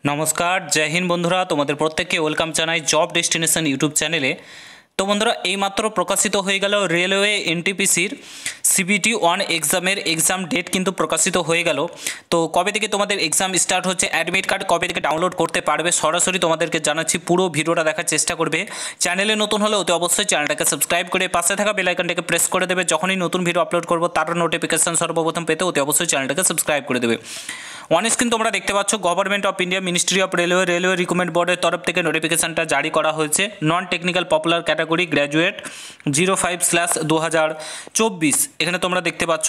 নমস্কার, জয় হিন্দ বন্ধুরা। তোমাদের প্রত্যেককে ওয়েলকাম জানাই জব ডেস্টিনেশন ইউটিউব চ্যানেলে। তো বন্ধুরা, এইমাত্র প্রকাশিত হয়ে গেল রেলওয়ে এনটিপিসির CBT-1 এক্সাম ডেট কিন্তু প্রকাশিত হয়ে গেল। তো কবে থেকে তোমাদের এক্সাম স্টার্ট হচ্ছে, অ্যাডমিট কার্ড কবে থেকে ডাউনলোড করতে পারবে, সরাসরি তোমাদেরকে জানাচ্ছি। পুরো ভিডিওটা দেখার চেষ্টা করবে। চ্যানেলে নতুন হলে অতি অবশ্যই চ্যানেলটাকে সাবস্ক্রাইব করে পাশে থাকা বেল আইকনটাকে প্রেস করে দেবে। যখনই নতুন ভিডিও আপলোড করবো তার নোটিফিকেশন সর্বপ্রথম পেতে অতি অবশ্যই চ্যানেলটাকে সাবস্ক্রাইব করে দেবে। অন স্ক্রিন তোমরা দেখতে পাচ্ছ, government of India, ministry of railway recruitment বোর্ডের তরফ থেকে নোটিফিকেশনটা জারি করা হয়েছে। Non technical popular category graduate 05/2024। এখানে তোমরা দেখতে পাচ্ছ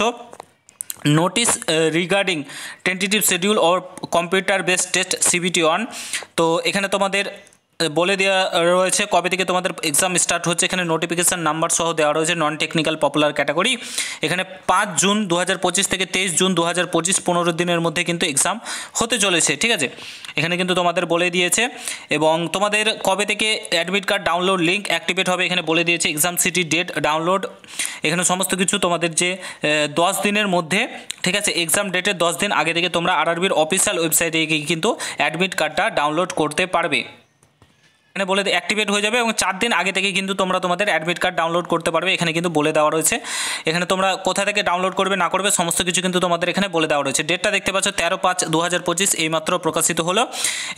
notice regarding tentative schedule or computer based test CBT-1। তো এখানে তোমাদের বলে দেওয়া রয়েছে কবে থেকে তোমাদের এক্সাম স্টার্ট হচ্ছে। এখানে নোটিফিকেশান নাম্বার সহ দেওয়া রয়েছে। নন টেকনিক্যাল পপুলার ক্যাটাগরি এখানে 5 জুন 2025 থেকে 23 জুন 2025, 15 দিনের মধ্যে কিন্তু এক্সাম হতে চলেছে। ঠিক আছে, এখানে কিন্তু তোমাদের বলে দিয়েছে। এবং তোমাদের কবে থেকে admit card download link activate হবে এখানে বলে দিয়েছে। এক্সাম সিটি ডেট ডাউনলোড এখানে সমস্ত কিছু তোমাদের যে 10 দিনের মধ্যে, ঠিক আছে, এক্সাম ডেটের 10 দিন আগে থেকে তোমরা RRBর অফিসিয়াল ওয়েবসাইটে গিয়ে কিন্তু অ্যাডমিট কার্ডটা ডাউনলোড করতে পারবে। এখানে বলে অ্যাক্টিভেট হয়ে যাবে এবং 4 দিন আগে থেকে কিন্তু তোমরা তোমাদের অ্যাডমিট কার্ড ডাউনলোড করতে পারবে। এখানে কিন্তু বলে দেওয়া রয়েছে। এখানে তোমরা কোথা থেকে ডাউনলোড করবে না করবে সমস্ত কিছু কিন্তু তোমাদের এখানে বলে দেওয়া রয়েছে। ডেটটা দেখতে পাচ্ছ 13/5/2025 এইমাত্র প্রকাশিত হলো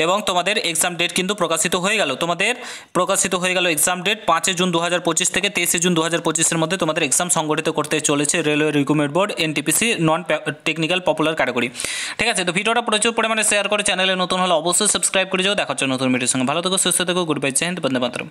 এবং তোমাদের এক্সাম ডেট কিন্তু প্রকাশিত হয়ে গেল। তোমাদের প্রকাশিত হয়ে গেল এক্সাম ডেট 5 জুন 2025 থেকে 23 জুন 2025-এর মধ্যে তোমাদের এক্সাম সংগঠিত করতে চলেছে railway recruitment board NTPC non technical popular category. ঠিক আছে, তো ভিডিওটা প্রচুর পরিমাণে শেয়ার করে চ্যানেলে নতুন হলে অবশ্যই সাবস্ক্রাইব করে যাও। দেখার জন্য নতুন ভিডিওর সঙ্গে ভালো থেকো, সুস্থ থেকো। গুড বাই, জয় হিন্দ, বন্দে মাতরম।